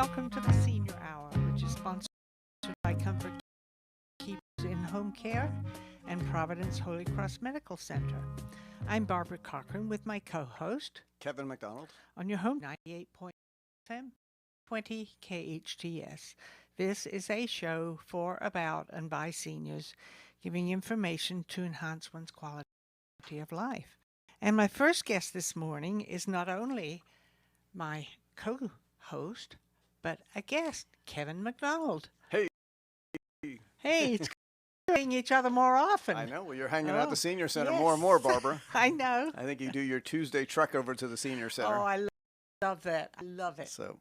Welcome to the Senior Hour, which is sponsored by Comfort Keepers in-Home Care and Providence Holy Cross Medical Center. I'm Barbara Cochran with my co-host, Kevin MacDonald. on your home 98.7 FM, 20 KHTS. This is a show for, about, and by seniors, giving information to enhance one's quality of life. And my first guest this morning is not only my co-host, but a guest, Kevin MacDonald. Hey. Hey, it's seeing each other more often. I know. Well, you're hanging out at the Senior Center yes. more and more, Barbara. I know. I think you do your Tuesday trek over to the Senior Center. Oh, I love that. I love it. So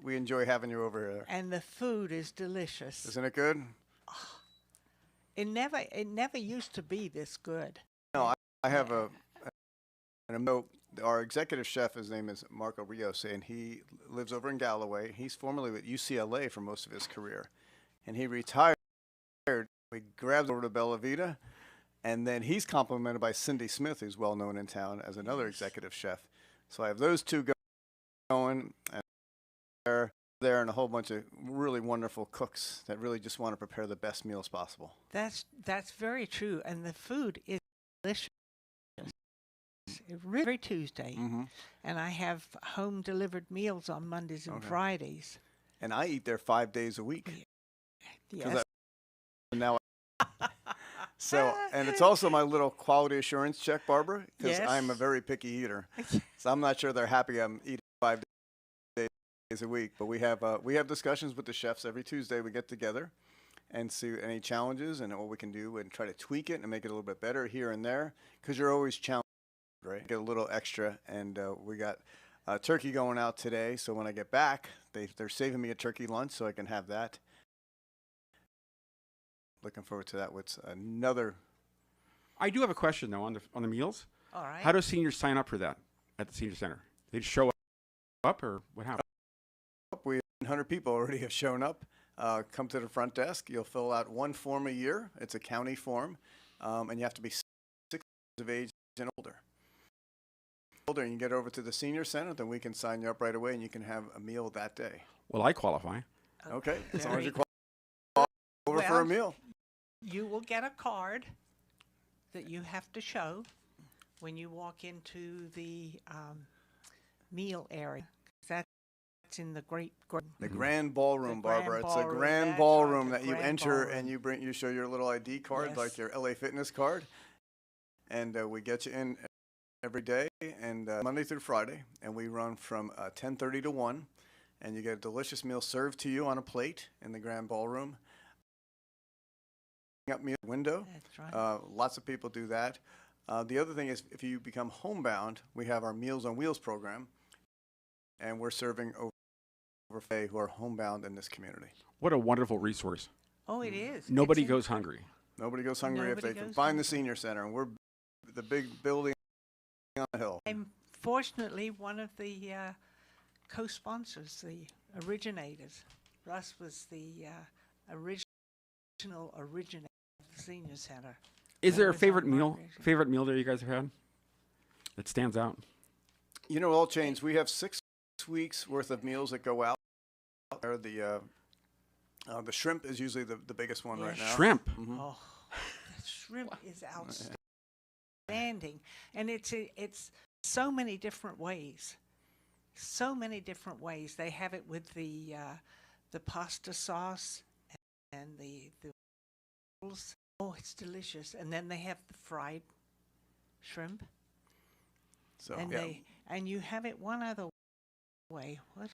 we enjoy having you over here. And the food is delicious. Isn't it good? It never used to be this good. No, I have a note. Our executive chef, his name is Marco Rios, and he lives over in Galloway. He's formerly with UCLA for most of his career. And he retired. We grabbed over to Bella Vita, and then he's complimented by Cindy Smith, who's well known in town as another executive chef. So I have those two going, and they're there, and a whole bunch of really wonderful cooks that really just want to prepare the best meals possible. That's very true, and the food is delicious. Every Tuesday, and I have home delivered meals on Mondays and Fridays. And I eat there 5 days a week. Yes. And it's also my little quality assurance check, Barbara, because Yes. I'm a very picky eater. So I'm not sure they're happy I'm eating 5 days a week. But we have discussions with the chefs every Tuesday. We get together and see any challenges and what we can do and try to tweak it and make it a little bit better here and there, because you're always challenged, right? Get a little extra, and we got turkey going out today. So when I get back, they're saving me a turkey lunch so I can have that. Looking forward to that with another. I do have a question, though, on the meals. All right. How do seniors sign up for that at the Senior Center? They just show up, or what happens? We have 100 people already have shown up. Come to the front desk. You'll fill out one form a year. It's a county form, and you have to be 6 years of age and older. And you get over to the Senior Center, then we can sign you up right away, and you can have a meal that day. Well, I qualify. Okay, as long as you Very qualify over for a meal. You will get a card that you have to show when you walk into the meal area. That's in the The grand ballroom, The grand Barbara. It's a ballroom, grand that's ballroom right, the that you grand enter, ballroom. and you show your little ID card, Yes. like your LA Fitness card, and we get you in every day, and Monday through Friday, and we run from 10:30 to 1, and you get a delicious meal served to you on a plate in the grand ballroom. Up meal window. That's right. Lots of people do that. The other thing is, if you become homebound, we have our Meals on Wheels program, and we're serving over who are homebound in this community. What a wonderful resource. Oh, it is. Nobody It's goes hungry. Nobody goes hungry if Nobody they can goes find hungry. the Senior Center, and we're the big building on the hill. I'm fortunately one of the co-sponsors, the originators. Russ was the original originator of the Senior Center. Is there a was on favorite meal? Margaret. Favorite meal that you guys have had that stands out? You know, all changed. We have 6 weeks worth of meals that go out. The shrimp is usually the biggest one right now. Shrimp. Mhm. Oh, the shrimp is outstanding, and it's so many different ways. So many different ways. They have it with the pasta sauce and the rolls. Oh, it's delicious. And then they have the fried shrimp, So and and you have it one other way. What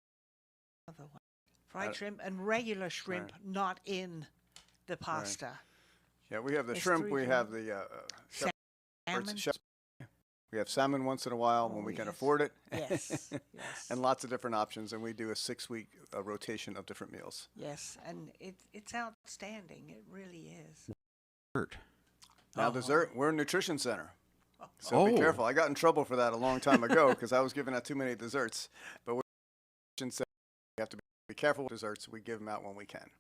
other way? Fried shrimp and regular shrimp, not in the pasta. yeah, we have the It's shrimp. 3 We have the Salmon. we have salmon once in a while when Oh, we can yes. afford it. Yes, yes. And lots of different options, and we do a 6-week rotation of different meals. Yes, and it's outstanding. It really is. Dessert. Now, Oh. dessert, we're a nutrition center. So be Oh. careful. I got in trouble for that a long time ago because I was giving out too many desserts. But we're a nutrition center. You have to be careful with desserts. We give them out when we can.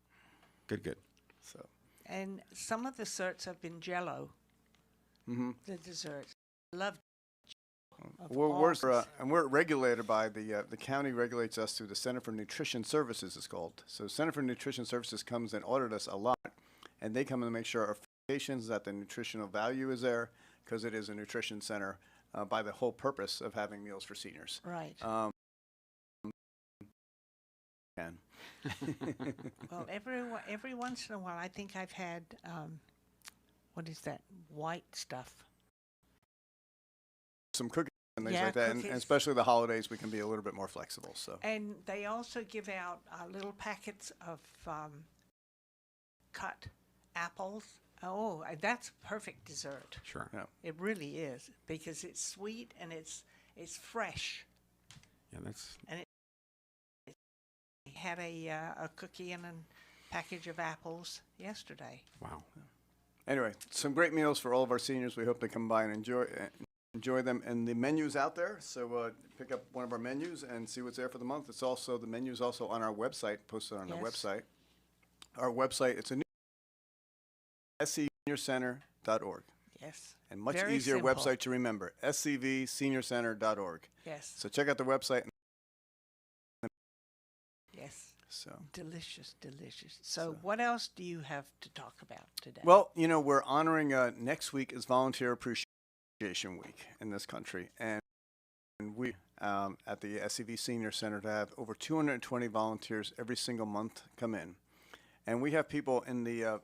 Good. So And some of the desserts have been Jello. The desserts. I love of We're, all we're, the and we're regulated by the county regulates us through the Center for Nutrition Services, it's called. So Center for Nutrition Services comes and audit us a lot, and they come and make sure our patients that the nutritional value is there, because it is a nutrition center by the whole purpose of having meals for seniors. right. And Well, every once in a while, I think I've had what is that white stuff? some cookies and things Yeah, like that, and cookies. especially the holidays, we can be a little bit more flexible. So And they also give out little packets of cut apples. Oh, that's perfect dessert. Sure. yeah. It really is because it's sweet and it's fresh. Yeah, that's I had a cookie and a package of apples yesterday. wow. Anyway, some great meals for all of our seniors. We hope they come by and enjoy them. And the menu's out there, so pick up one of our menus and see what's there for the month. It's also the menu's also on our website, posted on our Yes. website. Our website, it's a new scvseniorcenter.org, Yes. and much Very easier simple. website to remember, scvseniorcenter.org. Yes. So check out the website. Yes. So. Delicious, delicious. So what else do you have to talk about today? Well, we're honoring next week is Volunteer Appreciation Week in this country, and we at the SCV Senior Center to have over 220 volunteers every single month come in, and we have people in the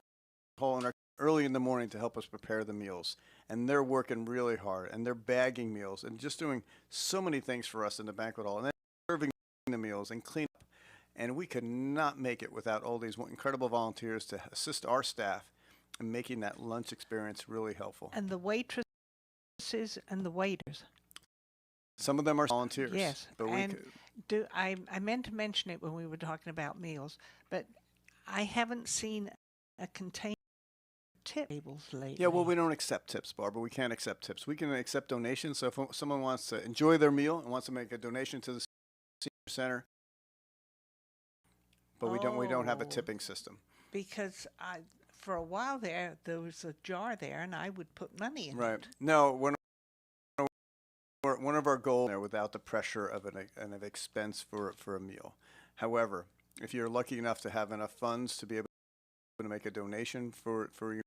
hall early in the morning to help us prepare the meals, and they're working really hard, and they're bagging meals and just doing so many things for us in the banquet hall, and then serving the meals and clean up. And we could not make it without all these incredible volunteers to assist our staff in making that lunch experience really helpful. And the waitresses and the waiters. Some of them are volunteers. Yes. But And I meant to mention it when we were talking about meals, but I haven't seen a container tip tables lately. yeah, well, we don't accept tips, Barbara. We can't accept tips. We can accept donations. So if someone wants to enjoy their meal and wants to make a donation to the senior center, but we don't have a Oh. tipping system. Because for a while there was a jar there, and I would put money in Right. it. No, one of our goals there without the pressure of an expense for a meal. However, if you're lucky enough to have enough funds to be able to make a donation for your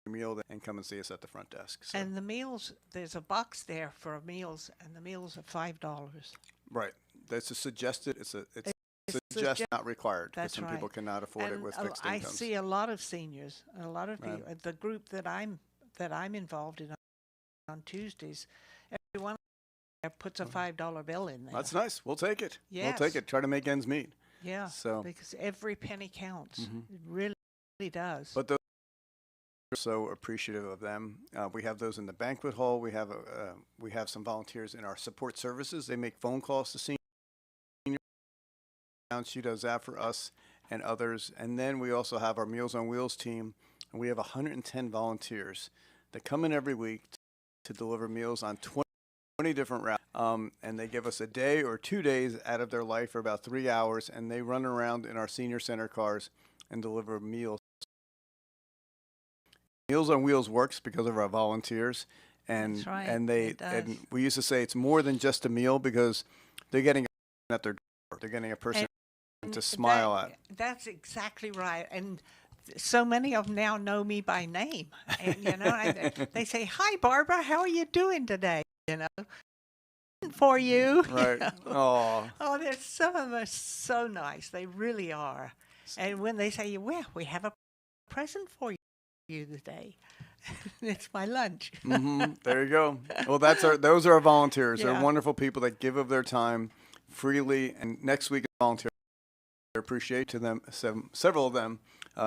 meal, then come and see us at the front desk. So. And the meals, there's a box there for meals, and the meals are $5. Right. That's a suggested. It's suggested, not required. Because that's some right. people cannot afford it with fixed I incomes. see a lot of seniors, and a lot of Right. people. The group that I'm involved in on Tuesdays, everyone puts a $5 bill in there. That's nice. We'll take it. Yes. We'll take it. Try to make ends meet. Yeah, So. because every penny counts. Mhm. It really does. But those are so appreciative of them. We have those in the banquet hall. We have some volunteers in our support services. They make phone calls to seniors. She does that for us and others. And then we also have our Meals on Wheels team, and we have 110 volunteers that come in every week to deliver meals on 20 different routes. And they give us a day or 2 days out of their life for about 3 hours, and they run around in our senior center cars and deliver meals. Meals on Wheels works because of our volunteers, and That's right, and it does. and we used to say it's more than just a meal because they're getting at their door. They're getting a person to smile at. That's exactly right. And so many of them now know me by name. And, they say, "Hi, Barbara, how are you doing today?" For you. Right. Oh. Oh, some of them are so nice. They really are. And when they say, "Well, we have a present for you today," it's my lunch. There you go. Well, those are our volunteers. Yeah. They're wonderful people that give of their time freely. And next week is volunteer. I appreciate to them several of them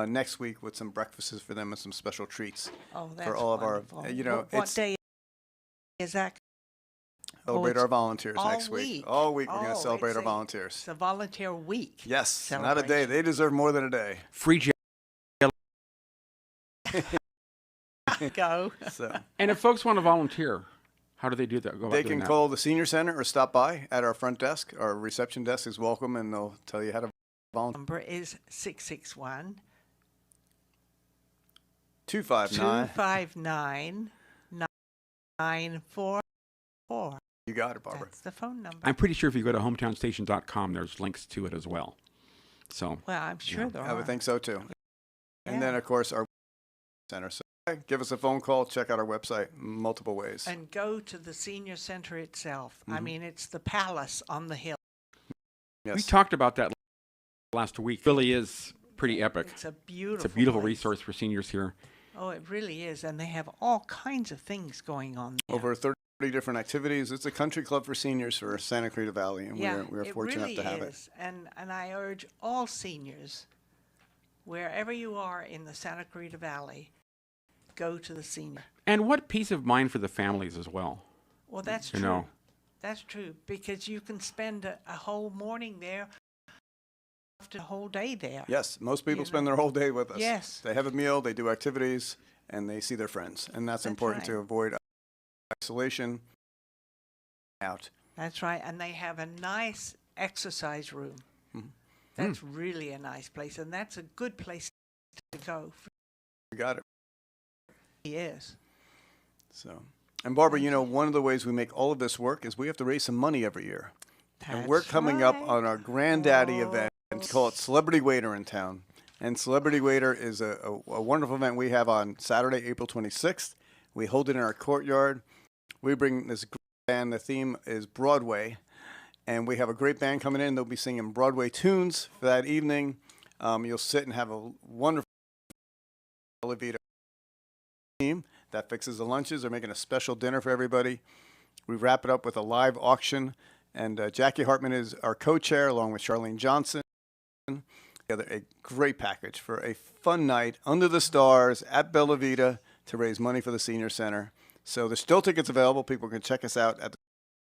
next week with some breakfasts for them and some special treats Oh, that's for all of wonderful. our. What day is that? Celebrate it's our volunteers all next week. week. All week we're going Oh, to celebrate it's our volunteers. It's a volunteer week. Yes, not a day. celebration. They deserve more than a day. Free jail. Go. So And if folks want to volunteer, how do they do that? Go about they doing can that? call the senior center or stop by at our front desk. Our reception desk is welcome, and they'll tell you how to volunteer. Number is 661 259 259 9444. You got it, Barbara. That's the phone number. I'm pretty sure if you go to hometownstation.com, there's links to it as well. So, Well, I'm sure there I are. would think so too. And Yeah. then, of course, our center. So give us a phone call. Check out our website multiple ways. And go to the senior center itself. I mean, it's the palace on the hill. Yes. we talked about that last week. It really is pretty epic. It's a beautiful It's a beautiful place. resource for seniors here. Oh, it really is. And they have all kinds of things going on there. Over 30 different activities. It's a country club for seniors for Santa Clarita Valley, and we're it fortunate really enough to have it. is. And I urge all seniors, wherever you are in the Santa Clarita Valley, go to the senior. And what peace of mind for the families as well. Well, that's You true. know. That's true, because you can spend a whole morning there, after a whole day there. Yes, most people You spend know. their whole day with us. Yes. They have a meal, they do activities, and they see their friends. And that's important right. to avoid isolation out. That's right. And they have a nice exercise room. That's really a nice place. And that's a good place to go. You got it. Yes. So, and Barbara, you know, one of the ways we make all of this work is we have to raise some money every year. And we're That's coming up right. on our granddaddy event. We call it Celebrity Waiter in town. And Celebrity Waiter is a wonderful event we have on Saturday, April 26th. We hold it in our courtyard. We bring this band. The theme is Broadway. And we have a great band coming in. They'll be singing Broadway tunes for that evening. You'll sit and have a wonderful Vita team that fixes the lunches. They're making a special dinner for everybody. We wrap it up with a live auction. And Jackie Hartman is our co-chair, along with Charlene Johnson. Together a great package for a fun night under the stars at Bella Vita to raise money for the senior center. So there's still tickets available. People can check us out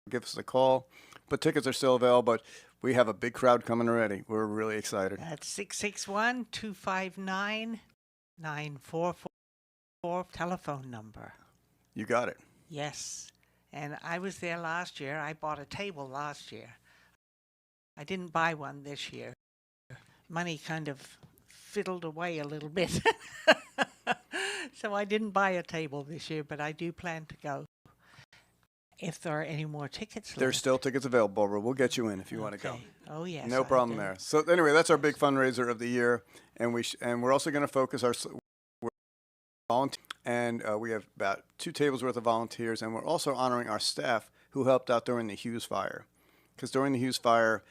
give us a call. But tickets are still available. But we have a big crowd coming already. We're really excited. That's 661-259-9444 telephone number. You got it. Yes. And I was there last year. I bought a table last year. I didn't buy one this year. Money kind of fiddled away a little bit. So I didn't buy a table this year, but I do plan to go. If there are any more tickets There's left. still tickets available, Barbara. We'll get you in if you want to go. Okay. Oh, yes. No I problem do. there. So anyway, that's our big fundraiser of the year, and we're also going to focus our volunteers, and we have about 2 tables worth of volunteers, and we're also honoring our staff who helped out during the Hughes fire, because during the Hughes fire,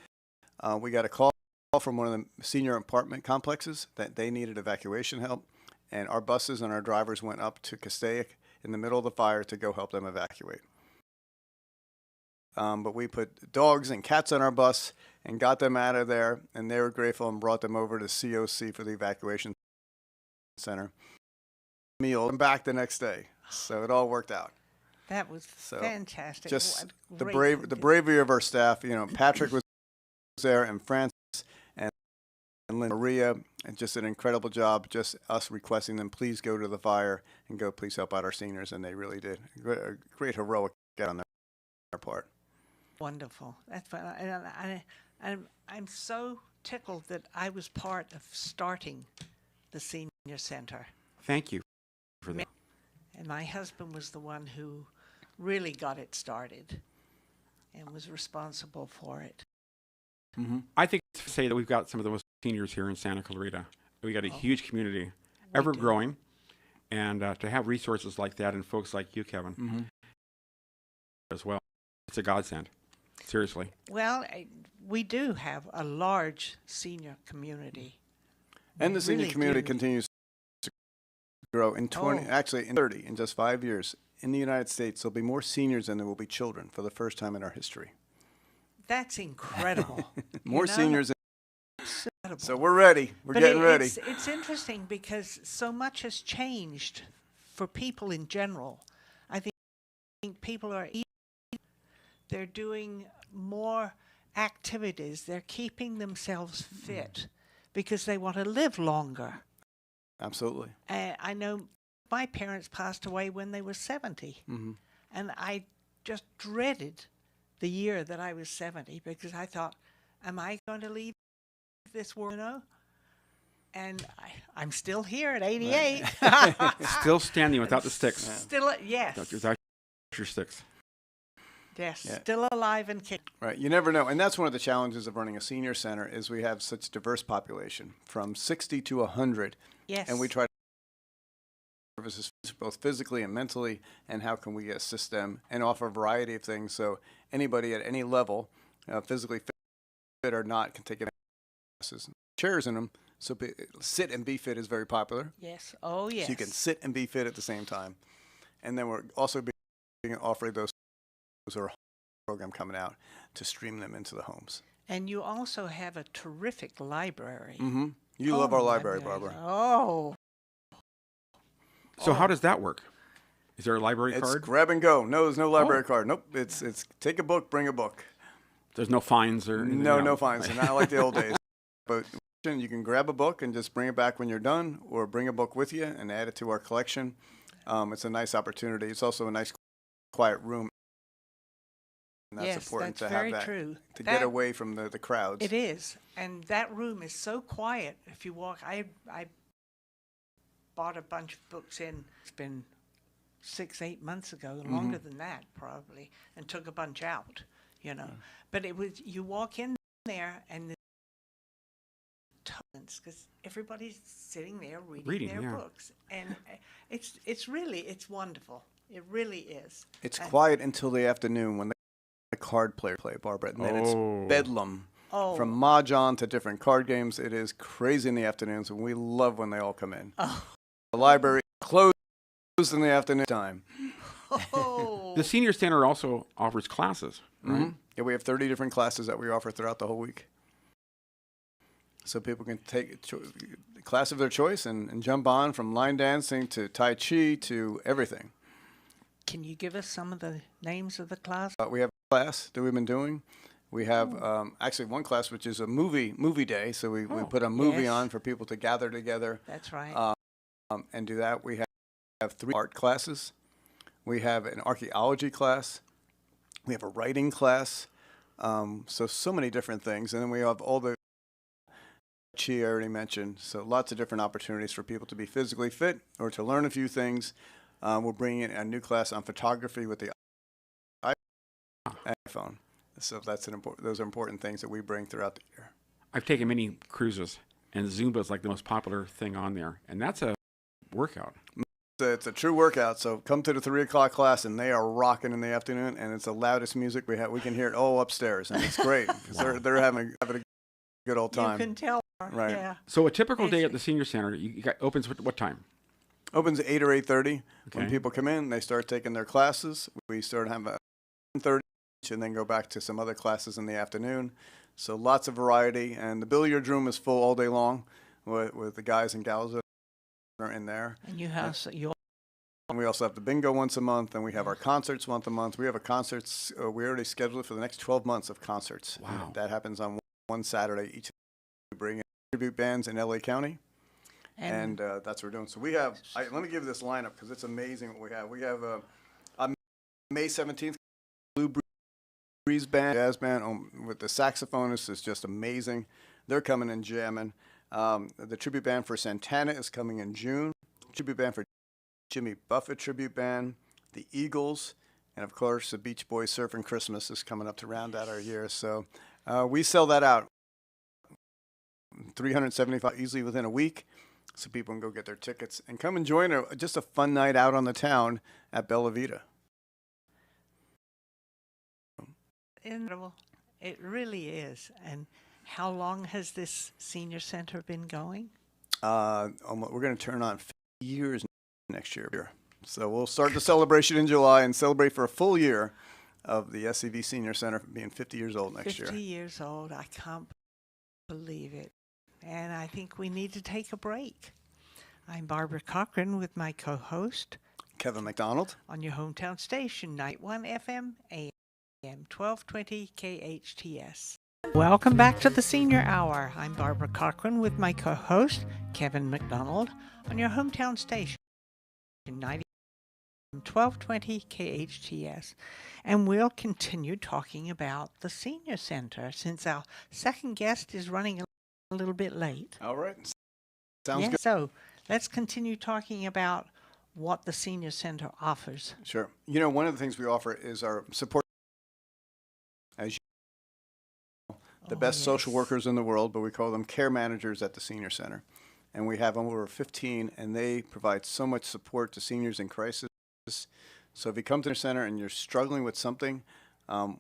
we got a call from one of the senior apartment complexes that they needed evacuation help, and our buses and our drivers went up to Castaic in the middle of the fire to go help them evacuate. But we put dogs and cats on our bus and got them out of there, and they were grateful and brought them over to COC for the evacuation center. Meal and back the next day, so it all worked out. That was So, fantastic. Just What the great the bravery of our staff. You know, Patrick was there, and Francis and Linda Maria, and just an incredible job. Just us requesting them, please go to the fire and go, please help out our seniors, and they really did. A great heroic act on their part. Wonderful. That's fun. And I'm so tickled that I was part of starting the senior center. Thank you for that. And my husband was the one who really got it started and was responsible for it. I think it's fair to say that we've got some of the most seniors here in Santa Clarita. We got a huge community, ever do. growing, and to have resources like that and folks like you, Kevin, as well, it's a godsend. Seriously. Well, we do have a large senior community. And the We senior really community do. continues to grow in 20, Oh. actually in 30, in just 5 years. In the United States, there'll be more seniors than there will be children for the first time in our history. That's incredible. More know? seniors. Incredible. So we're ready. We're But getting ready. It's interesting because so much has changed for people in general. I think people are they're doing more activities. They're keeping themselves fit because they want to live longer. Absolutely. I know my parents passed away when they were 70, and I just dreaded the year that I was 70 because I thought, am I going to leave this world? You know? And I'm still here at 88. Still standing without the sticks. Still, yes. Without your sticks. Yes, Yeah. still alive and kicking. Right. You never know. And that's one of the challenges of running a senior center is we have such diverse population from 60 to 100. Yes. And we try to services both physically and mentally, and how can we assist them and offer a variety of things so anybody at any level, physically fit or not, can take advantage of classes. Chairs in them, so sit and be fit is very popular. Yes. Oh, yes. So you can sit and be fit at the same time. And then we're also offering those who are program coming out to stream them into the homes. And you also have a terrific library. Mm-hmm. You love our library, Barbara. Oh. So how does that work? Is there a library It's card? grab and go. No, there's no library card. Nope. It's take a book, bring a book. There's no fines or anything? No fines. Not like the old days. But you can grab a book and just bring it back when you're done, or bring a book with you and add it to our collection. It's a nice opportunity. It's also a nice, quiet room. And that's important that's to have very that, true. to get away from the crowds. It is. And that room is so quiet. If you walk, I bought a bunch of books in. It's been 6-8 months ago, longer than that probably, and took a bunch out, you know. But it was, you walk in there and because everybody's sitting there reading their books, and it's wonderful. It really is. It's quiet until the afternoon when the card player play, Barbara, and then it's bedlam. Oh. From mahjong to different card games, it is crazy in the afternoons, and we love when they all come in. Oh. The library closed in the afternoon time. Oh. The Senior Center also offers classes, right? Mm-hmm. Yeah, we have 30 different classes that we offer throughout the whole week. So people can take a class of their choice and jump on, from line dancing to Tai Chi to everything. Can you give us some of the names of the class? We have a class that we've been doing. We have actually one class which is a movie day. So we put a movie on for people to gather together. That's right. And do that. We have 3 art classes. We have an archaeology class. We have a writing class. So many different things. And then we have all the Chi I already mentioned. So lots of different opportunities for people to be physically fit or to learn a few things. We're bringing in a new class on photography with the iPhone. So those are important things that we bring throughout the year. I've taken many cruises, and Zumba is like the most popular thing on there, and that's a workout. It's a true workout. So come to the 3 o'clock class, and they are rocking in the afternoon, and it's the loudest music we have. We can hear it all upstairs, and it's great because they're having a good old time. You can tell. Right. Yeah. So a typical day at the Senior Center, opens what time? Opens at 8 or 8:30. When Okay. people come in, they start taking their classes. We start having 7:30 and then go back to some other classes in the afternoon. So lots of variety, and the billiard room is full all day long with the guys and gals that are in there. And you have And we also have the bingo once a month, and we have our concerts once a month. We have a concerts. We already scheduled for the next 12 months of concerts. Wow. That happens on one Saturday each. We bring in tribute bands in LA County. And that's what we're doing. So we have, let me give you this lineup because it's amazing what we have. We have on May 17th, Blue Breeze Band, jazz band with the saxophonist is just amazing. They're coming in jamming. The tribute band for Santana is coming in June. Tribute band for Jimmy Buffett tribute band, the Eagles, and of course the Beach Boys Surfing Christmas is coming up to round out our year. So we sell that out 375 easily within a week. So people can go get their tickets and come and join just a fun night out on the town at Bella Vita. incredible. It really is. And how long has this senior center been going? We're going to turn on 50 years next year. So we'll start the celebration in July and celebrate for a full year of the SCV Senior Center being 50 years old next year. 50 years old. I can't believe it. And I think we need to take a break. I'm Barbara Cochran with my co-host, Kevin MacDonald, on your hometown station, 91 FM, AM 1220 KHTS. Welcome back to the Senior Hour. I'm Barbara Cochran with my co-host, Kevin MacDonald, on your hometown station, 90 1220 KHTS. And we'll continue talking about the Senior Center since our second guest is running a little bit late. All right. Sounds good. So let's continue talking about what the Senior Center offers. Sure. You know, one of the things we offer is our support the Oh, best social yes. workers in the world, but we call them care managers at the senior center. And we have over 15, and they provide so much support to seniors in crisis. So if you come to the center and you're struggling with something,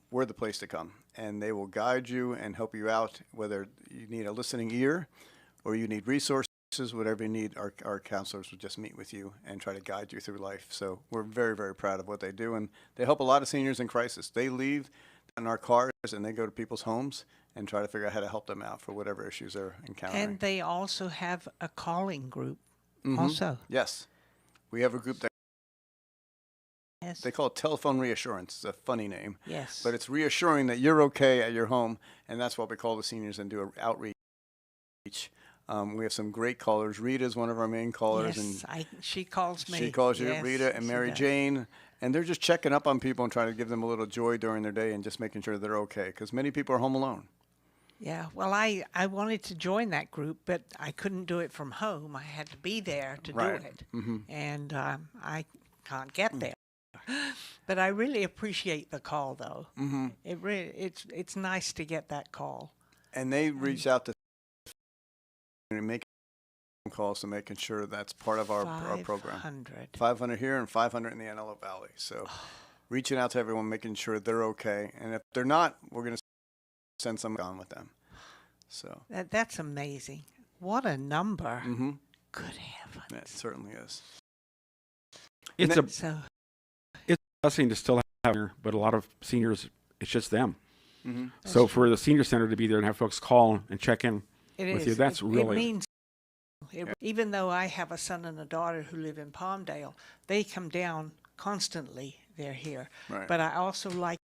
we're the place to come. And they will guide you and help you out, whether you need a listening ear or you need resources, whatever you need, our counselors will just meet with you and try to guide you through life. So we're very, very proud of what they do. And they help a lot of seniors in crisis. They leave in our cars and they go to people's homes and try to figure out how to help them out for whatever issues they're encountering. And they also have a calling group Mhm. also. Yes. We have a group that Yes. they call it telephone reassurance. It's a funny name. Yes. But it's reassuring that you're okay at your home, and that's what we call the seniors and do an outreach. We have some great callers. Rita is one of our main callers, Yes, and she calls me. she calls you, Yes, Rita, and she Mary does. Jane, and they're just checking up on people and trying to give them a little joy during their day and just making sure they're okay, because many people are home alone. Yeah, well, I wanted to join that group, but I couldn't do it from home. I had to be there to Right. do it, Mhm. and I can't get there. But I really appreciate the call, though. Mhm. It's nice to get that call. And they reach out to and make phone calls to making sure that's part of our program. 500. 500 here and 500 in the Antelope Valley. So reaching out to everyone, making sure they're okay. And if they're not, we're going to send someone on with them. So That's amazing. What a number. mhm. Good heavens. It certainly is. It's And a So, blessing to still have here, but a lot of seniors, it's just them. Mhm. So for the senior center to be there and have folks call and check in it with is. you, that's It really means, even though I have a son and a daughter who live in Palmdale, they come down constantly. They're here. Right. But I also like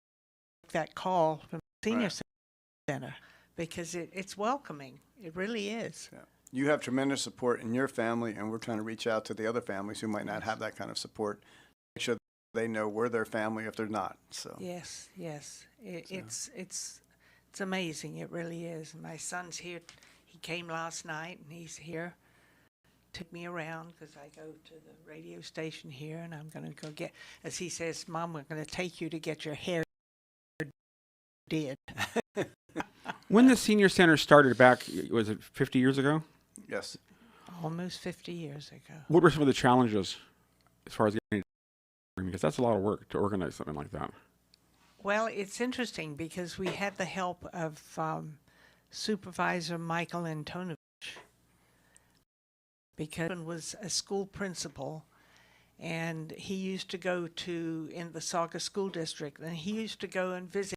that call from the senior Right. center because it's welcoming. It really is. Yeah. You have tremendous support in your family, and we're trying to reach out to the other families who might not have that kind of support. Make sure they know we're their family if they're not. So Yes, yes. It's amazing. It really is. My son's here. He came last night, and he's here. Took me around because I go to the radio station here, and I'm going to go get, as he says, Mom, we're going to take you to get your hair did. when the senior center started back, was it 50 years ago? yes. Almost 50 years ago. What were some of the challenges as far as getting, because that's a lot of work to organize something like that. Well, it's interesting because we had the help of Supervisor Michael Antonovich, because he was a school principal, and he used to go in the Sauga School District, and he used to go and visit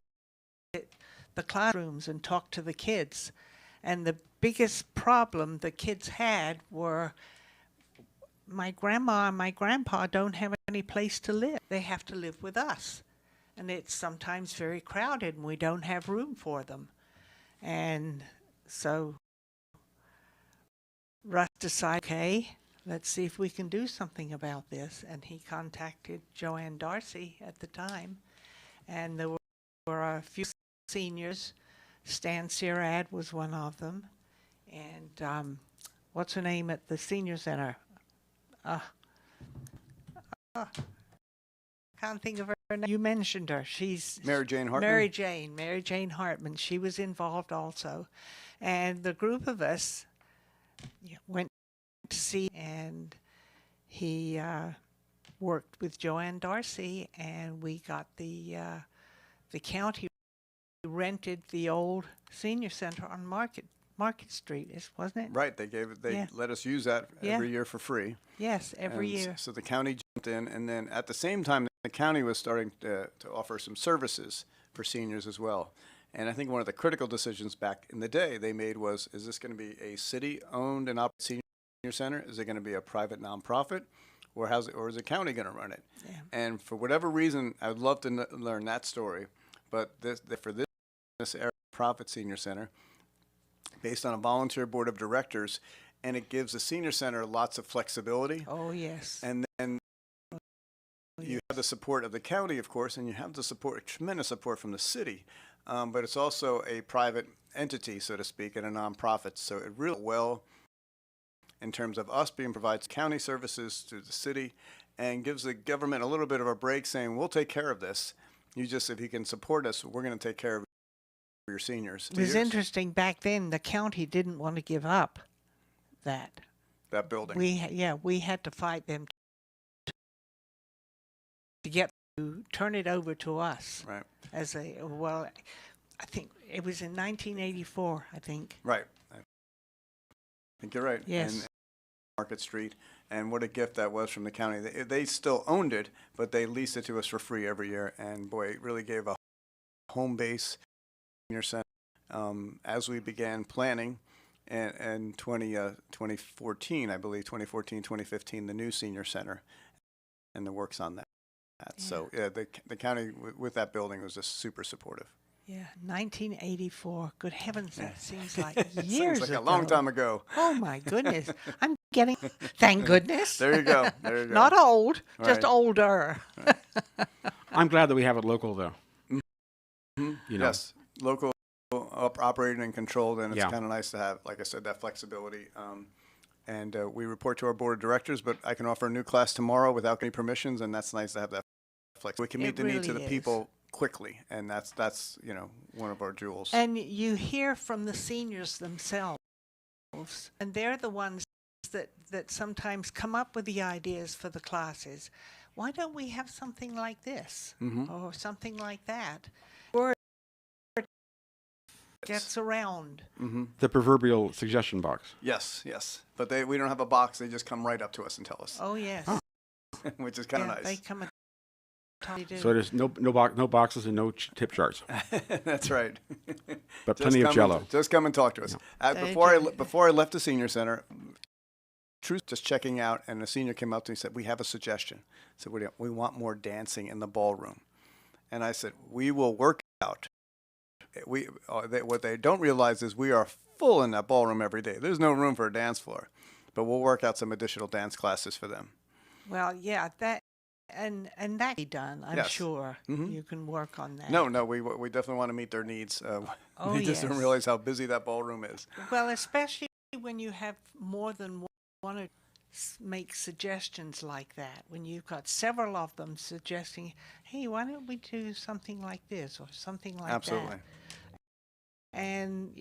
the classrooms and talk to the kids. And the biggest problem the kids had were, my grandma and my grandpa don't have any place to live. They have to live with us. And it's sometimes very crowded, and we don't have room for them. And so Russ decided, okay, let's see if we can do something about this. And he contacted Joanne Darcy at the time. And there were a few seniors. Stan Sirad was one of them. And what's her name at the senior center? Can't think of her name. You mentioned her. She's Mary Jane Hartman. Mary Jane Hartman. She was involved also. And the group of us went to see, and he worked with Joanne Darcy, and we got the county rented the old senior center on Market Street, wasn't it? Right. They Yeah. let us use that Yeah. every year for free. Yes, every And year. So the county jumped in, and then at the same time, the county was starting to offer some services for seniors as well. And I think one of the critical decisions back in the day they made was, is this going to be a city-owned and operated senior center? Is it going to be a private nonprofit? Or is the county going to run it? Yeah. And for whatever reason, I would love to learn that story. But for this area profit senior center, based on a volunteer board of directors, and it gives the senior center lots of flexibility. Oh, yes. And then you have the support of the county, of course, and you have the support, tremendous support from the city. But it's also a private entity, so to speak, and a nonprofit. So it really well in terms of us being provides county services to the city and gives the government a little bit of a break, saying, we'll take care of this. If you can support us, we're going to take care of your seniors. It was interesting back then. The county didn't want to give up that building. We had to fight them to get to turn it over to us. Right. As a I think it was in 1984. I think. Right. I think you're right. Yes. And Market Street, and what a gift that was from the county. They still owned it, but they leased it to us for free every year, and boy, it really gave a home base senior center as we began planning. And 2014, I believe, 2014, 2015, the new senior center, and the works on that. Yeah. So the county with that building was just super supportive. Yeah, 1984. Good heavens, that seems like years Seems like ago. a long time ago. Oh my goodness, I'm getting. Thank goodness. There you go. There you go. Not old, just Right. older. Right. I'm glad that we have it local, though. Mm-hmm. You know. Yes, local, operated and controlled, and it's Yeah. kind of nice to have, like I said, that flexibility. And we report to our board of directors, but I can offer a new class tomorrow without any permissions, and that's nice to have that flex. We can meet It the needs of really the people quickly, and that's one of our jewels. And you hear from the seniors themselves, and they're the ones that sometimes come up with the ideas for the classes. Why don't we have something like this or something like that? Word gets around. The proverbial suggestion box. Yes, yes, but we don't have a box. They just come right up to us and tell us, Oh yes, which is kind of yeah, nice. they come and tell you. So there's no boxes and no tip charts, That's right. but Just plenty of come Jello. just come and talk to us. They Before I left the senior center, just checking out, and a senior came up to me and said, "We have a suggestion." I said, "We want more dancing in the ballroom," and I said, "We will work out." What they don't realize is we are full in that ballroom every day. There's no room for a dance floor, but we'll work out some additional dance classes for them. Well, yeah, that and that can be done. I'm Yes. sure Mhm. you can work on that. No, we definitely want to meet their needs. Oh, They just don't yes. realize how busy that ballroom is. Well, especially when you have more than one to make suggestions like that. When you've got several of them suggesting, "Hey, why don't we do something like this or something like Absolutely. that?" And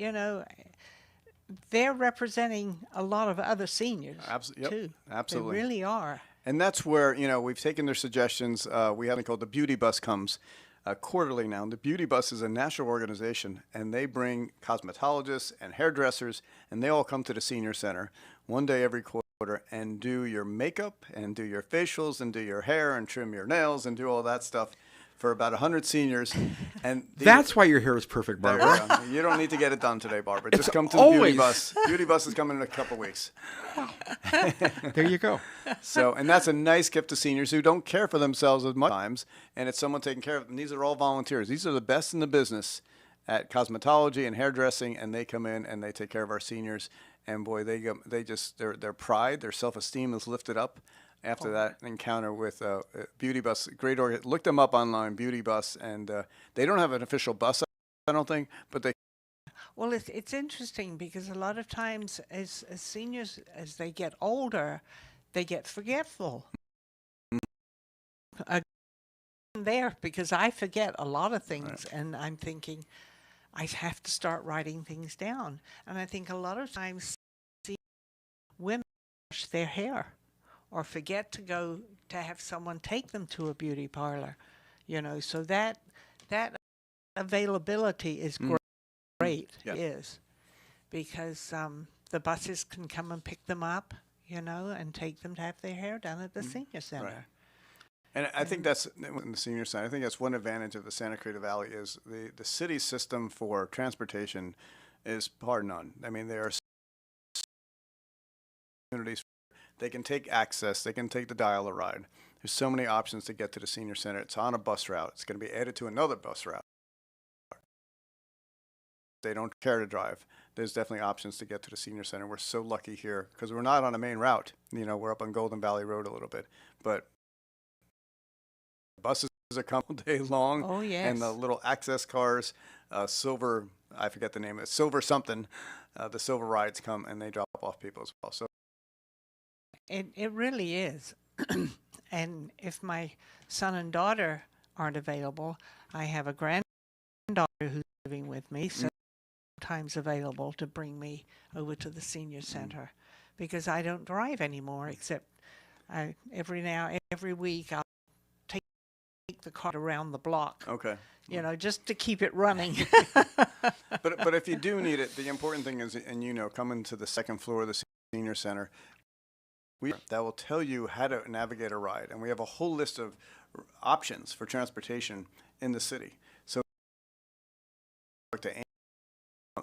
they're representing a lot of other seniors Yep, too. absolutely. They really are. And that's where, we've taken their suggestions. We have something called the Beauty Bus comes quarterly now. And the Beauty Bus is a national organization, and they bring cosmetologists and hairdressers, and they all come to the senior center one day every quarter and do your makeup and do your facials and do your hair and trim your nails and do all that stuff for about 100 seniors. And That's why your hair is perfect, there Barbara. you go. You don't need to get it done today, Barbara. Just come to the always- Beauty Bus. Beauty Bus is coming in a couple weeks. There you go. So, and that's a nice gift to seniors who don't care for themselves as much times, and it's someone taking care of them. These are all volunteers. These are the best in the business at cosmetology and hairdressing, and they come in and they take care of our seniors. And boy, their pride, their self-esteem is lifted up after that encounter with Beauty Bus. Great look them up online, Beauty Bus, and they don't have an official bus, I don't think, but they. Well, it's interesting because a lot of times as seniors, as they get older, they get forgetful. There, because I forget a lot of things, and I'm thinking I have to start writing things down. And I think a lot of times women wash their hair or forget to go to have someone take them to a beauty parlor, so that availability is great. Yeah. Is because the buses can come and pick them up, and take them to have their hair done at the senior center. Right. And I think that's in the senior side. I think that's one advantage of the Santa Cruz Valley is the city system for transportation is par none. I mean, there are communities they can take access, they can take the dial-a-ride. There's so many options to get to the senior center. It's on a bus route. It's going to be added to another bus route. They don't care to drive. There's definitely options to get to the senior center. We're so lucky here because we're not on a main route. We're up on Golden Valley Road a little bit, but buses are coming all day long. Oh, yes. And the little access cars, silver, I forget the name of it, silver something, the silver rides come and they drop off people as well. So It really is. And if my son and daughter aren't available, I have a granddaughter who's living with with me, so sometimes available to bring me over to the senior center because I don't drive anymore, except every week I'll take the car around the block, Okay. just to keep it running. But if you do need it, the important thing is, and coming to the second floor of the senior center, that will tell you how to navigate a ride, and we have a whole list of options for transportation in the city. So talk to Amy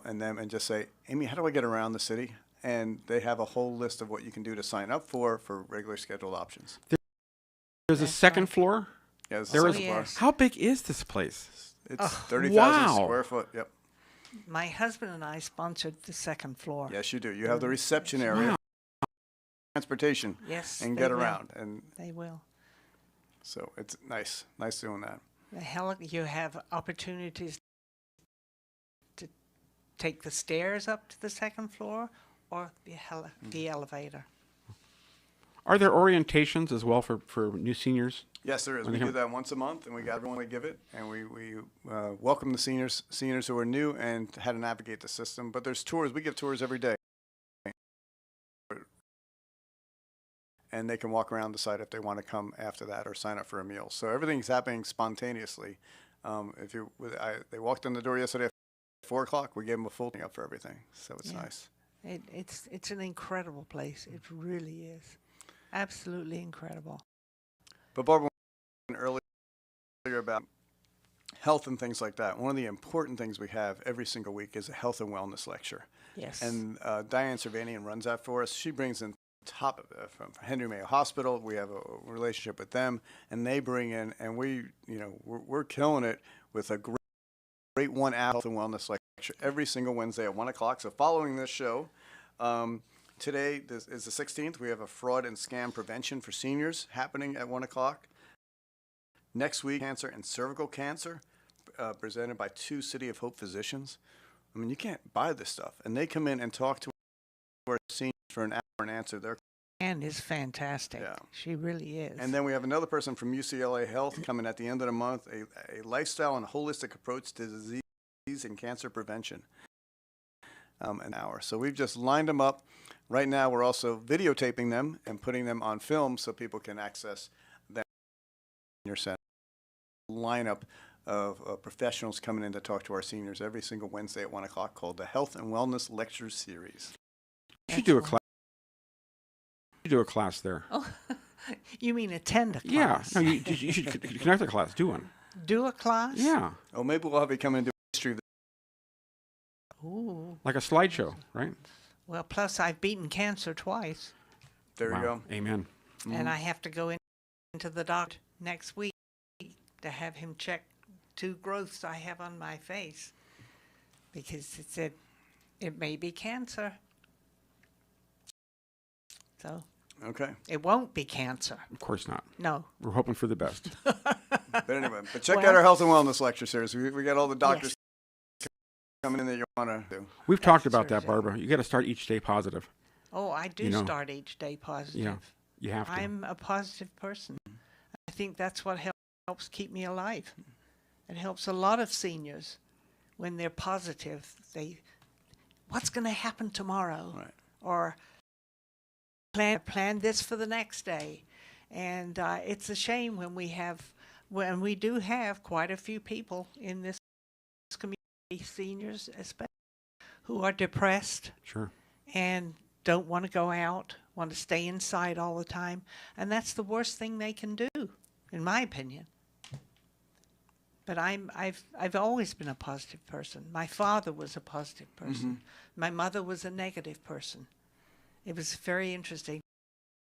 and just say, Amy, how do I get around the city? And they have a whole list of what you can do to sign up for regular scheduled options. There's a second floor? Yeah, there's There a is. second floor. How big is this place? It's 30,000 wow. square foot. Yep. My husband and I sponsored the second floor. Yes, you do. You have the reception area, Wow. transportation, Yes, and they get will. around. And They will. so it's nice doing that. You have opportunities to take the stairs up to the second floor or the elevator. Are there orientations as well for new seniors? Yes, there is. When We they do come- that once a month, and we got everyone we give it, and we welcome the seniors who are new and how to navigate the system. But there's tours. We give tours every day, and they can walk around the site if they want to come after that or sign up for a meal. So everything's happening spontaneously. They walked in the door yesterday at 4:00. We gave them a full thing up for everything, so it's Yeah. nice. It's an incredible place. It really is. Absolutely incredible. But Barbara, earlier about health and things like that. One of the important things we have every single week is a health and wellness lecture. Yes. And Diane Cervanian runs that for us. She brings in top of it from Henry Mayo Hospital. We have a relationship with them, and they bring in, and we're killing it with a great 1 hour health and wellness lecture every single Wednesday at 1:00. So following this show, today this is the 16th. We have a fraud and scam prevention for seniors happening at 1:00. Next week, cancer and cervical cancer, presented by 2 City of Hope physicians. I mean, you can't buy this stuff. And they come in and talk to our seniors for an hour and answer their questions. Anne is fantastic. Yeah. She really is. And then we have another person from UCLA Health coming at the end of the month, a lifestyle and holistic approach to disease and cancer prevention. An hour. So we've just lined them up. Right now, we're also videotaping them and putting them on film so people can access them in your center. Lineup of professionals coming in to talk to our seniors every single Wednesday at 1:00 called the Health and Wellness Lecture Series. You should do a class. You do a class there. Oh, you mean attend a Yeah. class? No, you should conduct a class. Do one. Do a class? Yeah. Oh, maybe we'll have you come and do history. Ooh. Like a slideshow, right? Well, plus I've beaten cancer twice, There Wow. you go. Amen. and I have to go into the doctor next week to have him check 2 growths I have on my face because it said it may be cancer. So Okay. it won't be cancer. Of course not. No. We're hoping for the best. But anyway, check Well- out our Health and Wellness Lecture Series. We got all the doctors coming in that you want to do. We've talked about that, Thursday. Barbara. You got to start each day positive. Oh, I do You know. start each day positive. Yeah. You have to. I'm a positive person. I think that's what helps keep me alive. It helps a lot of seniors when they're positive. What's going to happen tomorrow? Right. Or plan this for the next day. And it's a shame when we do have quite a few people in this community, seniors especially, who are depressed Sure. and don't want to go out, want to stay inside all the time. And that's the worst thing they can do, in my opinion. But I've always been a positive person. My father was a positive person. My mother was a negative person. It was very interesting.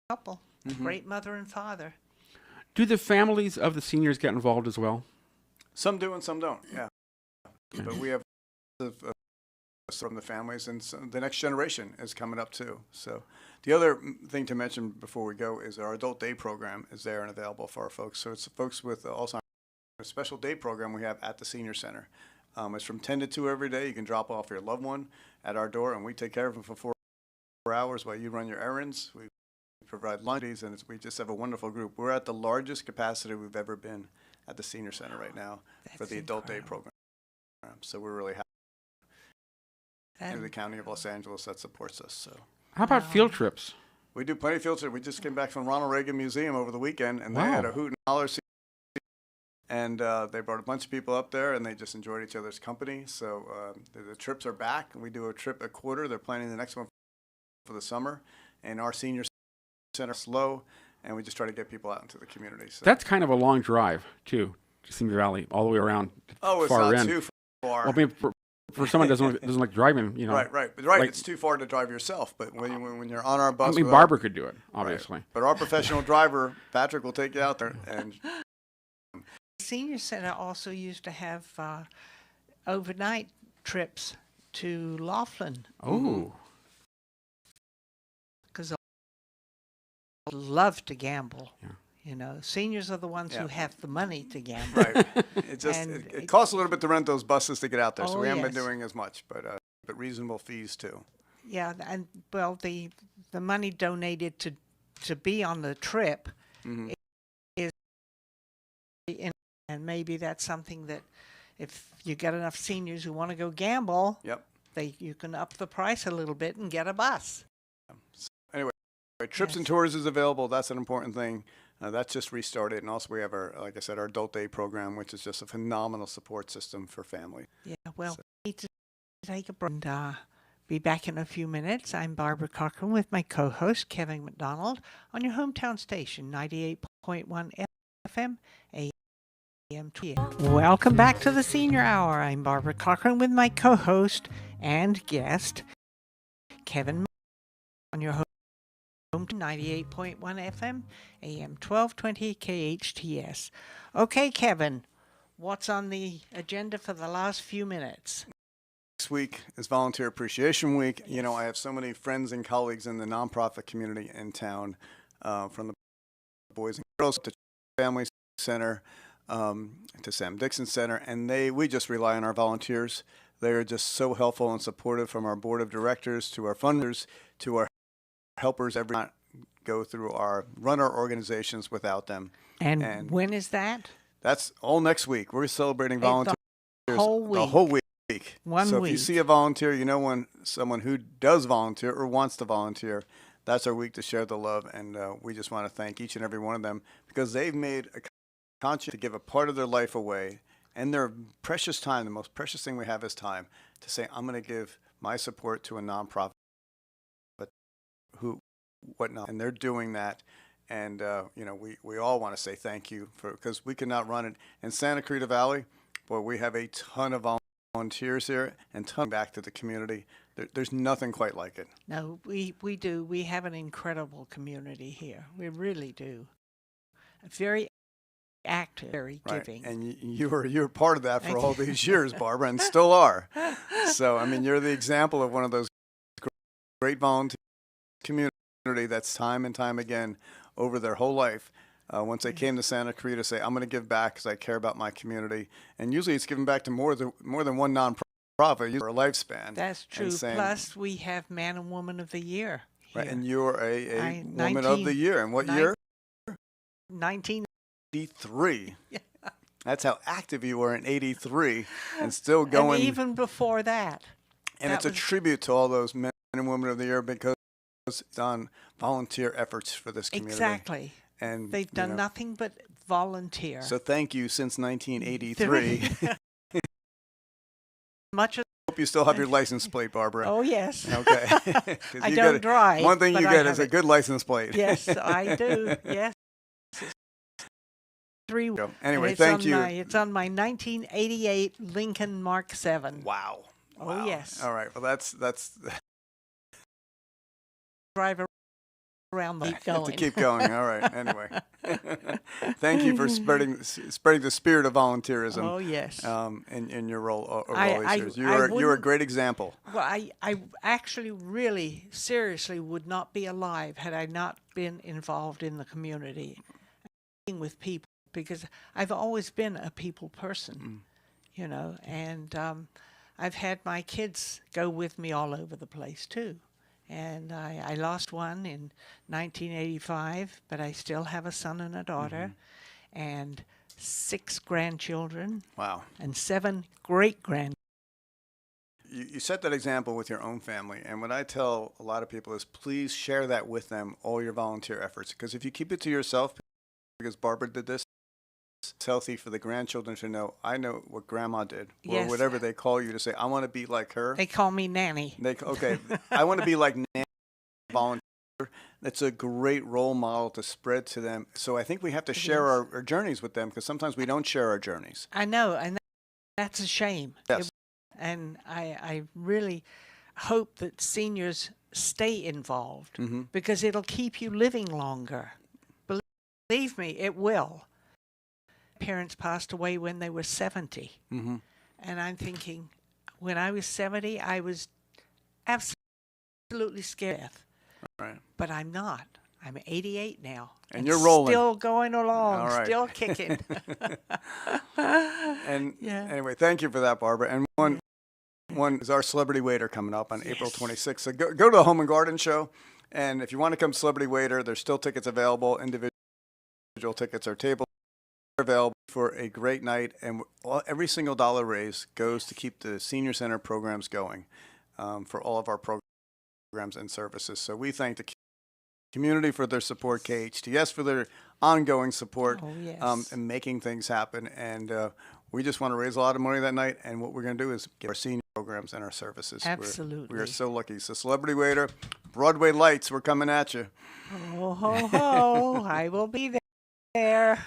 Couple, great mother and father. Do the families of the seniors get involved as well? Some do and some don't. Yeah. But we have from the families, and the next generation is coming up too. So the other thing to mention before we go is our adult day program is there and available for our folks. So it's folks with Alzheimer's. A special day program we have at the senior center. It's from 10 to 2 every day. You can drop off your loved one at our door, and we take care of them for 4 hours while you run your errands. We provide lunches, and we just have a wonderful group. We're at the largest capacity we've ever been at the senior center right now for That's the adult day incredible. program. So we're really happy. and the County of Los Angeles that supports us. So How about field trips? we do plenty of field trips. We just came back from Ronald Reagan Museum over the weekend, and they had a hoot and holler scene. And they brought a bunch of people up there, and they just enjoyed each other's company. So the trips are back. We do a trip a quarter. They're planning the next one for the summer. And our senior center is slow, and we just try to get people out into the community. So. That's kind of a long drive, too, to Simi Valley, all the way around. Oh, it's far not end. too far. Well, I mean, for someone that doesn't like driving, you know. Right. But like, it's too far to drive yourself. But when you're on our bus, I mean, Barbara could do it, obviously. Right. But our professional driver, Patrick, will take you out there. And The senior center also used to have overnight trips to Laughlin. Oh. Because I love to gamble. Yeah. You know, seniors are the ones who have the money to gamble. Right. It costs a little bit to rent those buses to get out there, so we haven't been doing as much, but reasonable fees too. Yeah, and well, the money donated to be on the trip is, and maybe that's something that if you get enough seniors who want to go gamble, you can up the price a little bit and get a bus. Anyway, trips and tours is available. That's an important thing. That's just restarted, and also we have our, like I said, our adult day program, which is just a phenomenal support system for family. Yeah, well, we need to take a break and be back in a few minutes. I'm Barbara Cochran with my co-host Kevin MacDonald on your hometown station, 98.1 FM, AM 12. Welcome back to the Senior Hour. I'm Barbara Cochran with my co-host and guest Kevin on your home 98.1 FM, AM 1220 KHTS. Okay, Kevin, what's on the agenda for the last few minutes? Next week is Volunteer Appreciation Week. You know, I have so many friends and colleagues in the nonprofit community in town, from the Boys and Girls to Family Center, to Sam Dixon Center, and we just rely on our volunteers. They are just so helpful and supportive, from our board of directors to our funders to our helpers. Not go through run our organizations without them. And when is that? That's all next week. We're celebrating volunteers the whole week. The whole week. So if you see a volunteer, you know someone who does volunteer or wants to volunteer, that's our week to share the love. And we just want to thank each and every one of them, because they've made a conscience to give a part of their life away and their precious time. The most precious thing we have is time, to say, I'm going to give my support to a nonprofit. And they're doing that, and we all want to say thank you, because we cannot run it in Santa Clarita Valley. Boy, we have a ton of volunteers here and ton back to the community. There's nothing quite like it. No, we do. We have an incredible community here. We really do. Very active, very giving. And you're part of that for all these years, Barbara, and still are. So I mean, you're the example of one of those great volunteer community that's time and time again over their whole life. Once they came to Santa Clarita, say, I'm going to give back because I care about my community. And usually it's given back to more than one nonprofit for a lifespan. That's true. Plus, we have Man and Woman of the Year here. Right, and you're a Woman of the Year. And what year? 1983. That's how active you were in 83 and still going. And even before that. And it's a tribute to all those Men and Women of the Year, because it's on volunteer efforts for this community. Exactly. And they've done nothing but volunteer. So thank you since 1983. Much as hope you still have your license plate, Barbara. Oh, yes. Okay. I don't drive. One thing you get is a good license plate. Yes, I do. Yes. Anyway, thank you. It's on my 1988 Lincoln Mark 7. Wow. Oh, yes. All right. Well, that's drive around the going. To keep going. All right. Anyway, thank you for spreading the spirit of volunteerism. Oh, yes. In your role over all these years, you're a great example. Well, I actually really seriously would not be alive had I not been involved in the community, with people, because I've always been a people person, and I've had my kids go with me all over the place too. And I lost one in 1985, but I still have a son and a daughter, and 6 grandchildren. Wow. And 7 great-grandchildren. you set that example with your own family. And what I tell a lot of people is please share that with them, all your volunteer efforts. Because if you keep it to yourself, because Barbara did this, it's healthy for the grandchildren to know, I know what grandma did, or Yes. whatever they call you to say, I want to be like her. They call me Nanny. Okay, I want to be like Nanny, volunteer. That's a great role model to spread to them. So I think we have to share our journeys with them, because sometimes we don't share our journeys. I know, and that's a shame. Yes. And I really hope that seniors stay involved because it'll keep you living longer. Believe me, it will. Parents passed away when they were 70. And I'm thinking, when I was 70, I was absolutely scared of death. Right. But I'm not. I'm 88 now. And you're rolling. Still going along, All right. still kicking. And anyway, thank you for that, Barbara. And one is our Celebrity Waiter coming up on April 26th. So go to the Home and Garden Show. And if you want to come Celebrity Waiter, there's still tickets available. Individual tickets are table available for a great night. And every single dollar raised goes to keep the Senior Center programs going for all of our programs and services. So we thank the community for their support, KHTS for their ongoing support and making things happen. And we just want to raise a lot of money that night. And what we're going to do is give our senior programs and our services. Absolutely. We are so lucky. So Celebrity Waiter, Broadway Lights, we're coming at you. Oh, ho, ho. I will be there.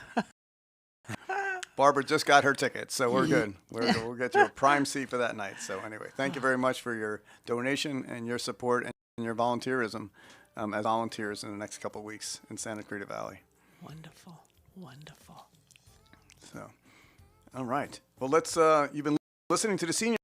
Barbara just got her ticket, so we're good. We'll get you a prime seat for that night. So anyway, thank you very much for your donation and your support and your volunteerism as volunteers in the next couple of weeks in Santa Cruz Valley. Wonderful, wonderful. So, all right. Well, you've been listening to the Senior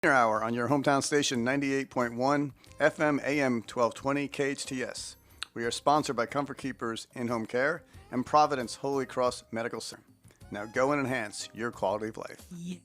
Hour on your hometown station, 98.1 FM AM 1220 KHTS. We are sponsored by Comfort Keepers In-Home Care and Providence Holy Cross Medical Center. Now go and enhance your quality of life. Yeah.